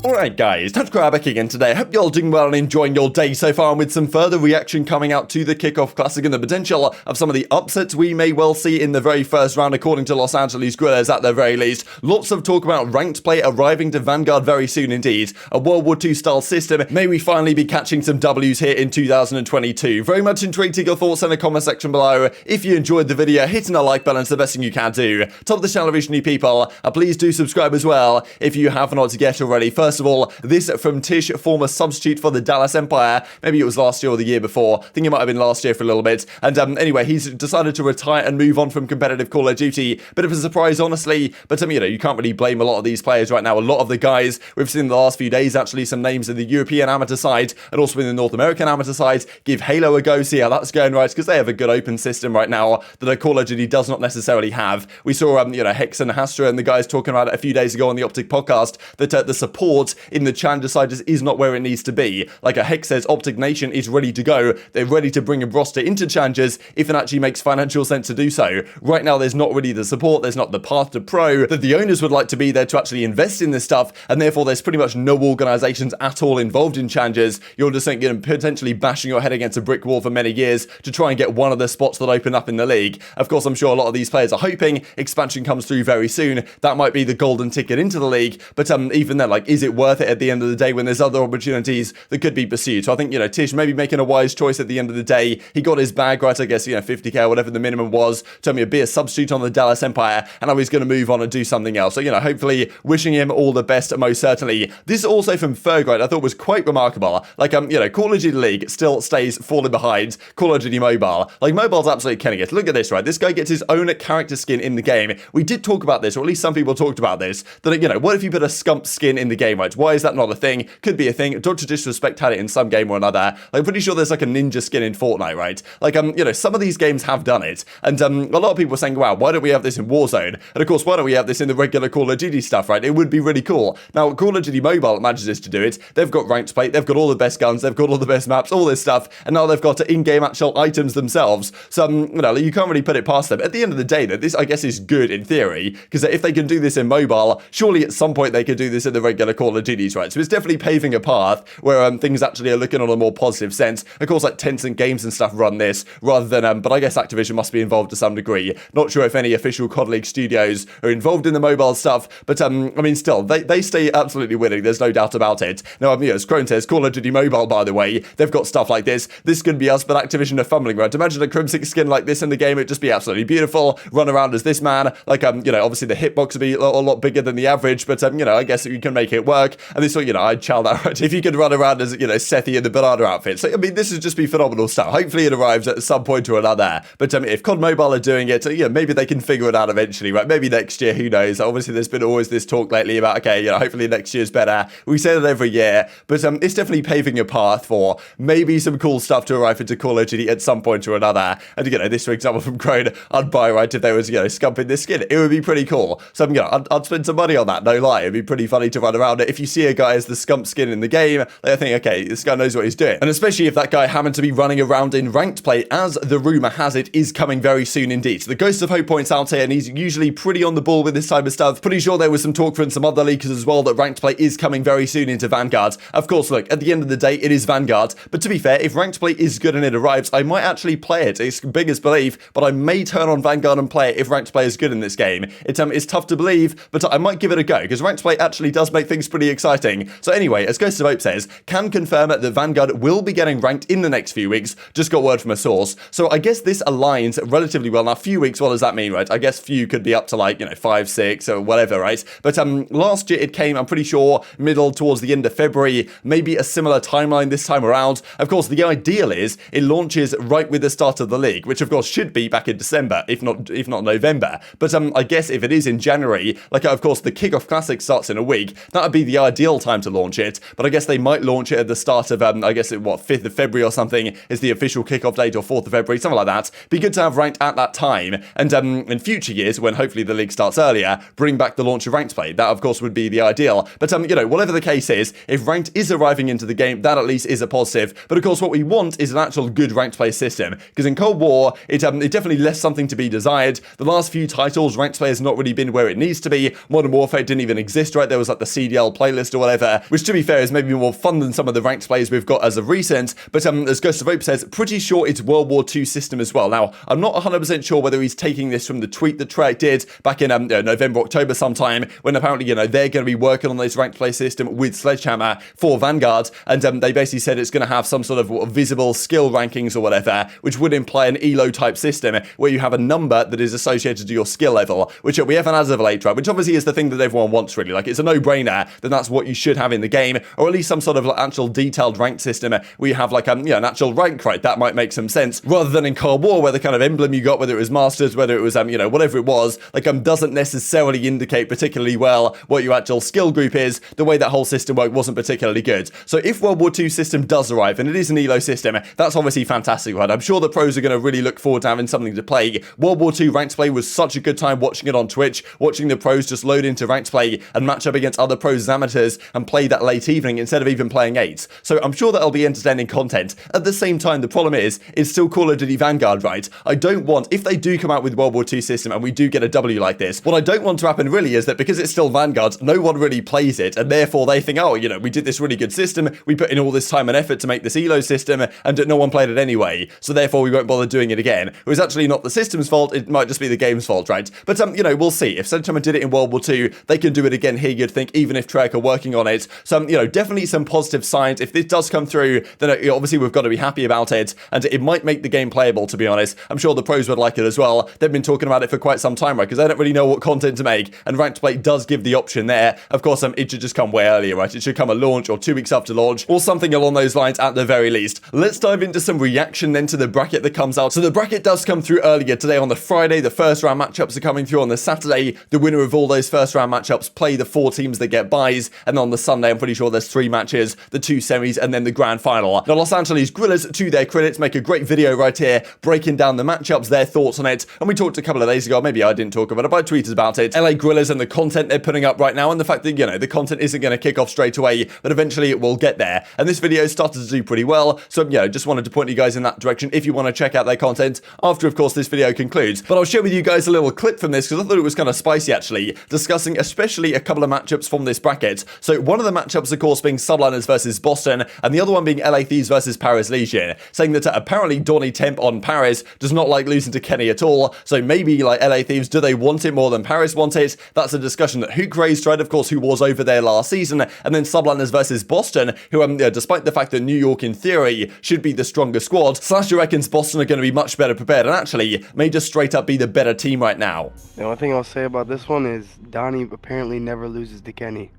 Alright guys, TacticalRab back again today. Hope you're all doing well and enjoying your day so far, and with some further reaction coming out to the Kickoff Classic and the potential of some of the upsets we may well see in the very first round according to Los Angeles Guerrillas at the very least. Lots of talk about ranked play arriving to Vanguard very soon indeed. A World War II style system. May we finally be catching some W's here in 2022. Very much intrigued to your thoughts in the comment section below. If you enjoyed the video, hitting a like button is the best thing you can do. Top of the channel, if you're new people, please do subscribe as well if you have not yet already. First of all, this from Tish, former substitute for the Dallas Empire. Maybe it was last year or the year before. I think it might have been last year for a little bit. And anyway, he's decided to retire and move on from competitive Call of Duty. Bit of a surprise, honestly. But you know, you can't really blame a lot of these players right now. A lot of the guys we've seen in the last few days, actually, some names in the European amateur side and also in the North American amateur side. Give Halo a go, see how that's going, right? Because they have a good open system right now that a Call of Duty does not necessarily have. We saw, you know, Hex and Hastra and the guys talking about it a few days ago on the Optic podcast that the support in the Challenger side is not where it needs to be. Like a Hex says, Optic Nation is ready to go. They're ready to bring a roster into Challengers if it actually makes financial sense to do so. Right now, there's not really the support. There's not the path to pro that the owners would like to be there to actually invest in this stuff. And therefore, there's pretty much no organizations at all involved in Challengers. You're just potentially bashing your head against a brick wall for many years to try and get one of the spots that open up in the league. Of course, I'm sure a lot of these players are hoping expansion comes through very soon. That might be the golden ticket into the league. But even then, like, is it worth it at the end of the day when there's other opportunities that could be pursued? So I think, you know, Tish maybe making a wise choice at the end of the day. He got his bag right, I guess, you know, 50k or whatever the minimum was, told me to be a substitute on the Dallas Empire, and now he's going to move on and do something else. So, you know, hopefully wishing him all the best, most certainly. This is also from Ferg, I thought was quite remarkable. Like, you know, Call of Duty League still stays falling behind Call of Duty Mobile. Like, Mobile's absolutely killing it. Look at this, right? This guy gets his own character skin in the game. We did talk about this, or at least some people talked about this, that, you know, what if you put a Scump skin in the game, right? Why is that not a thing? Could be a thing. Dr. Disrespect had it in some game or another. Like, I'm pretty sure there's like a ninja skin in Fortnite, right? Like, you know, some of these games have done it. And a lot of people are saying, wow, why don't we have this in Warzone? And of course, why don't we have this in the regular Call of Duty stuff, right? It would be really cool. Now, Call of Duty Mobile manages to do it. They've got ranked play. They've got all the best guns. They've got all the best maps, all this stuff. And now they've got in-game actual items themselves. So, you know, you can't really put it past them. At the end of the day, though, this, I guess, is good in theory. Because if they can do this in mobile, surely at some point they could do this in the regular Call of Duties, right? So it's definitely paving a path where things actually are looking on a more positive sense. Of course, like Tencent Games and stuff run this rather than, but I guess Activision must be involved to some degree. Not sure if any official COD League studios are involved in the mobile stuff, but I mean, still, they stay absolutely winning. There's no doubt about it. Now, you know, as Crone says, Call of Duty Mobile, by the way, they've got stuff like this. This could be us, but Activision are fumbling around. Imagine a Crimsix skin like this in the game. It'd just be absolutely beautiful. Run around as this man. Like, you know, obviously the hitbox would be a lot bigger than the average, but, you know, I guess you can make it work. And this, you know, I'd chow that right. If you could run around as, you know, Sethi in the banana outfit. So, I mean, this would just be phenomenal stuff. Hopefully it arrives at some point or another. But if COD Mobile are doing it, you know, maybe they can figure it out eventually, right? Maybe next year, who knows? Obviously, there's been always this talk lately about, okay, you know, hopefully next year's better. We say that every year, but it's definitely paving a path for maybe some cool stuff to arrive into Call of Duty at some point or another. And, you know, this, for example, from Crone, I'd buy, right, if there was, you know, scumping this skin. It would be pretty cool. So, you know, I'd spend some money on that, no lie. It'd be pretty funny to run around it. If you see a guy as the scump skin in the game, like, I think, okay, this guy knows what he's doing. And especially if that guy happened to be running around in ranked play, as the rumor has it, is coming very soon indeed. So the Ghost of Hope points out here, and he's usually pretty on the ball with this type of stuff. Pretty sure there was some talk from some other leakers as well that ranked play is coming very soon into Vanguard. Of course, look, at the end of the day, it is Vanguard. But to be fair, if ranked play is good and it arrives, I might actually play it. It's biggest belief, but I may turn on Vanguard and play it if ranked play is good in this game. It's tough to believe, but I might give it a go, because ranked play actually does make things pretty exciting. So anyway, as Ghost of Hope says, can confirm that Vanguard will be getting ranked in the next few weeks. Just got word from a source. So I guess this aligns relatively well. Now, few weeks, what does that mean, right? I guess few could be up to like, you know, 5, 6 or whatever, right? But last year it came, I'm pretty sure, middle towards the end of February, maybe a similar timeline this time around. Of course, the ideal is it launches right with the start of the league, which of course should be back in December, if not November. But I guess if it is in January, like of course the Kickoff Classic starts in a week, that would be the ideal time to launch it. But I guess they might launch it at the start of, I guess, 5th of February or something is the official kickoff date, or 4th of February, something like that. Be good to have ranked at that time. And in future years, when hopefully the league starts earlier, bring back the launch of ranked play. That, of course, would be the ideal. But, you know, whatever the case is, if ranked is arriving into the game, that at least is a positive. But, of course, what we want is an actual good ranked play system. Because in Cold War, it definitely left something to be desired. The last few titles, ranked play has not really been where it needs to be. Modern Warfare didn't even exist, right? There was like the CDL style playlist or whatever, which to be fair is maybe more fun than some of the ranked plays we've got as of recent. But as Ghost of Hope says, pretty sure it's World War II system as well. Now, I'm not 100% sure whether he's taking this from the tweet that Treyarch did back in November, October sometime, when apparently, they're going to be working on this ranked play system with SledgeHammer for Vanguard, and they basically said it's going to have some sort of visible skill rankings or whatever, which would imply an ELO type system where you have a number that is associated to your skill level, which we haven't as of late, right? Which obviously is the thing that everyone wants, really. Like, it's a no-brainer, then that's what you should have in the game, or at least some sort of actual detailed ranked system where you have like an actual rank, right? That might make some sense, rather than in Cold War where the kind of emblem you got, whether it was Masters, whether it was whatever it was, like doesn't necessarily indicate particularly well what your actual skill group is. The way that whole system worked wasn't particularly good. So if World War II system does arrive, and it is an ELO system, that's obviously fantastic, right? I'm sure the pros are going to really look forward to having something to play. World War II ranked play was such a good time watching it on Twitch, watching the pros just load into ranked play and match up against other pros as amateurs and play that late evening instead of even playing 8s. So I'm sure that'll be entertaining content. At the same time, the problem is, it's still Call of Duty Vanguard, right? I don't want, if they do come out with World War II system and we do get a W like this, what I don't want to happen really is that because it's still Vanguard, no one really plays it, and therefore they think, oh, we did this really good system, we put in all this time and effort to make this ELO system, and no one played it anyway, so therefore we won't bother doing it again. It was actually not the system's fault, it might just be the game's fault, right? But, we'll see. If SledgeHammer did it in World War II, they can do it again here, you'd think, even if Treyarch are working on it. So, definitely some positive signs. If this does come through, then obviously we've got to be happy about it, and it might make the game playable, to be honest. I'm sure the pros would like it as well. They've been talking about it for quite some time, right? Because they don't really know what content to make, and ranked play does give the option there. Of course, it should just come way earlier, right? It should come at launch or 2 weeks after launch, or something along those lines at the very least. Let's dive into some reaction then to the bracket that comes out. So the bracket does come through earlier today on the Friday. The first round matchups are coming through on the Saturday. The winner of all those first round matchups play the 4 teams that get buys, and on the Sunday, I'm pretty sure there's 3 matches, the 2 semis, and then the grand final. Now, Los Angeles Guerrillas, to their credits, make a great video right here, breaking down the matchups, their thoughts on it, and we talked a couple of days ago, maybe I didn't talk about it, but I tweeted about it, LA Guerrillas and the content they're putting up right now, and the fact that, the content isn't going to kick off straight away, but eventually it will get there, and this video started to do pretty well, so, just wanted to point you guys in that direction if you want to check out their content after, of course, this video concludes. But I'll share with you guys a little clip from this, because I thought it was kind of spicy, actually, discussing especially a couple of matchups from this bracket. So one of the matchups, of course, being Subliners versus Boston, and the other one being LA Thieves versus Paris Legion, saying that apparently Donny Temp on Paris does not like losing to Kenny at all, so maybe, like, LA Thieves, do they want it more than Paris want it? That's a discussion that Huke raised, right, of course, who was over there last season, and then Subliners versus Boston, who, despite the fact that New York, in theory, should be the stronger squad, SlasheR reckons Boston are going to be much better prepared, and actually, may just straight up be the better team right now. The only thing I'll say about this one is Donny apparently never loses to Kenny.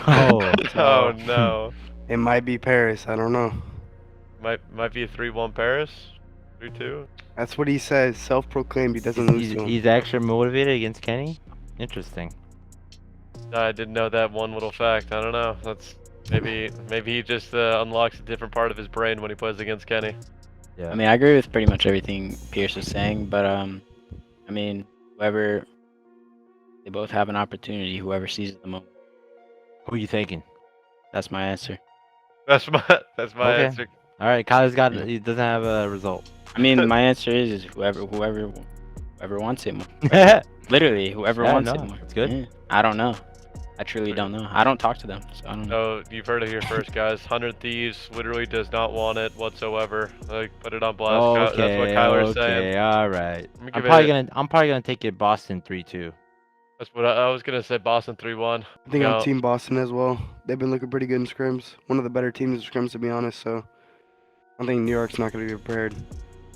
Oh, Oh no. It might be Paris, I don't know. Might be a 3-1 Paris? 3-2? That's what he says, self-proclaimed, he doesn't lose to him. he's extra motivated against Kenny? Interesting. I didn't know that one little fact. I don't know. That's maybe he just unlocks a different part of his brain when he plays against Kenny. Yeah. I mean, I agree with pretty much everything Pierce was saying, but I mean, they both have an opportunity, whoever seizes the moment. Who are you thinking? That's my answer. That's my Okay. answer. All right, Kyle's he doesn't have a result. I mean, my answer is whoever wants it more. Literally, whoever wants it more. That's good. Yeah. I don't know. I truly don't know. I don't talk to them, so I don't know. Oh, you've heard it here first, guys. 100 Thieves literally does not want it whatsoever. Like, put it on blast. Okay, That's what Kyler's saying. All right. I'm probably gonna take it Boston 3-2. That's what I was gonna say. Boston 3-1. I think I'm Team Boston as well. They've been looking pretty good in scrims. One of the better teams in scrims, to be honest, so I think New York's not going to be prepared.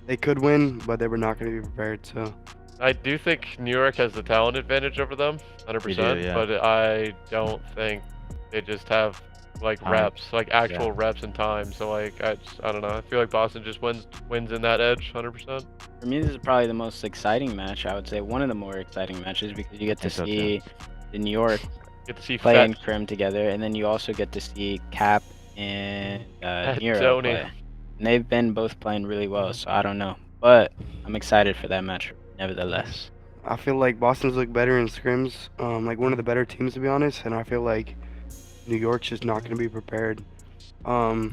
They could win, but they were not going to be prepared, so. I do think New York has the talent advantage over them, 100%, yeah. but I don't think they just have like reps, like actual reps and time. So like I don't know. I feel like Boston just wins in that edge, 100%. For me, this is probably the most exciting match. I would say one of the more exciting matches because you get to see the New York play in Crim together, and then you also get to see Cap and Nero play. And they've been both playing really well, so I don't know. But I'm excited for that match, nevertheless. I feel like Boston's look better in scrims, like one of the better teams, to be honest, and I feel like New York's just not going to be prepared. I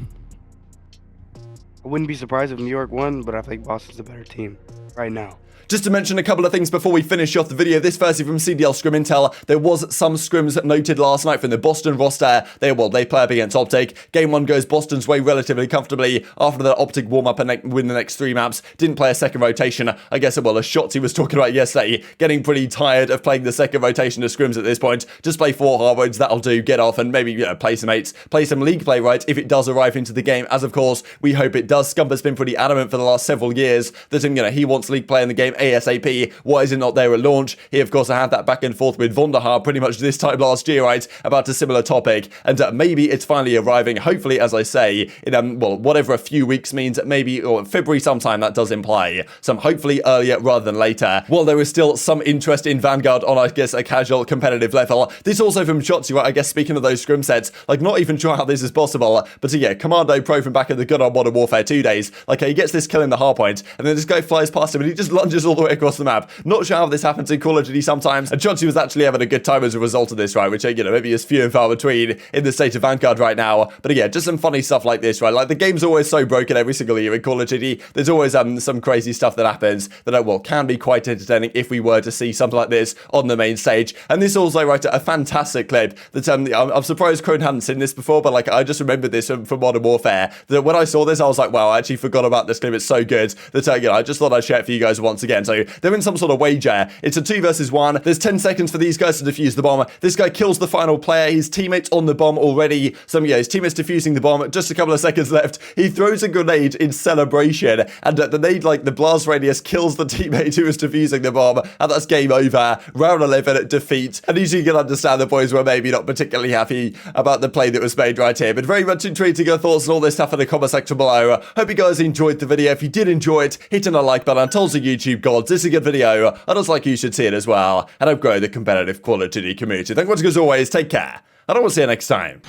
wouldn't be surprised if New York won, but I think Boston's a better team right now. Just to mention a couple of things before we finish off the video. This firstly from CDL Scrim Intel. There was some scrims noted last night from the Boston roster. They play up against Optic. Game 1 goes Boston's way relatively comfortably after the Optic warm-up and win the next 3 maps. Didn't play a second rotation. I guess, as Shotzi was talking about yesterday, getting pretty tired of playing the second rotation of scrims at this point. Just play 4 hard roads, that'll do. Get off and maybe, play some mates. Play some league play, right, if it does arrive into the game, as of course, we hope it does. Scumper's been pretty adamant for the last several years that, he wants league play in the game ASAP. Why is it not there at launch? He, of course, had that back and forth with Vonderhaar pretty much this time last year, right, about a similar topic, and maybe it's finally arriving, hopefully, as I say, in, whatever a few weeks means, maybe, or February sometime, that does imply some hopefully earlier rather than later. While there is still some interest in Vanguard on, I guess, a casual competitive level. This also from Shotzi, right, I guess, speaking of those scrim sets, not even sure how this is possible, but yeah, Commando Pro from back in the good old Modern Warfare 2 days, he gets this kill in the hard point, and then this guy flies past him, and he just lunges all the way across the map. Not sure how this happens in Call of Duty sometimes, and Shotzi was actually having a good time as a result of this, right, which, maybe is few and far between in the state of Vanguard right now, but again, just some funny stuff like this, right, the game's always so broken every single year in Call of Duty. There's always some crazy stuff that happens that, can be quite entertaining if we were to see something like this on the main stage. And this also, right, a fantastic clip that, I'm surprised Crone hadn't seen this before, but, I just remembered this from Modern Warfare, that when I saw this, I was like, wow, I actually forgot about this clip. It's so good that, I just thought I'd share it for you guys once again. So they're in some sort of wager. It's a 2 versus 1. There's 10 seconds for these guys to defuse the bomb. This guy kills the final player. His teammate's on the bomb already. His teammate's defusing the bomb. Just a couple of seconds left. He throws a grenade in celebration, and the grenade, the blast radius, kills the teammate who was defusing the bomb, and that's game over. Round 11, defeat. And as you can understand, the boys were maybe not particularly happy about the play that was made right here, but very much intrigued to your thoughts and all this stuff in the comment section below. Hope you guys enjoyed the video. If you did enjoy it, hitting a like button tells the YouTube gods this is a good video. I just like you should see it as well, and help grow the competitive Call of Duty community. Thank you as always. Take care. I don't want to see you next time.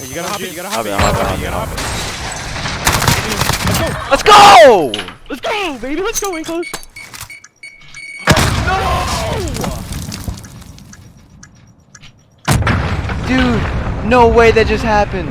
You gotta hop it, you gotta hop it, you gotta hop it. Let's go! Let's go, baby, let's go, in close. Dude, no way that just happened.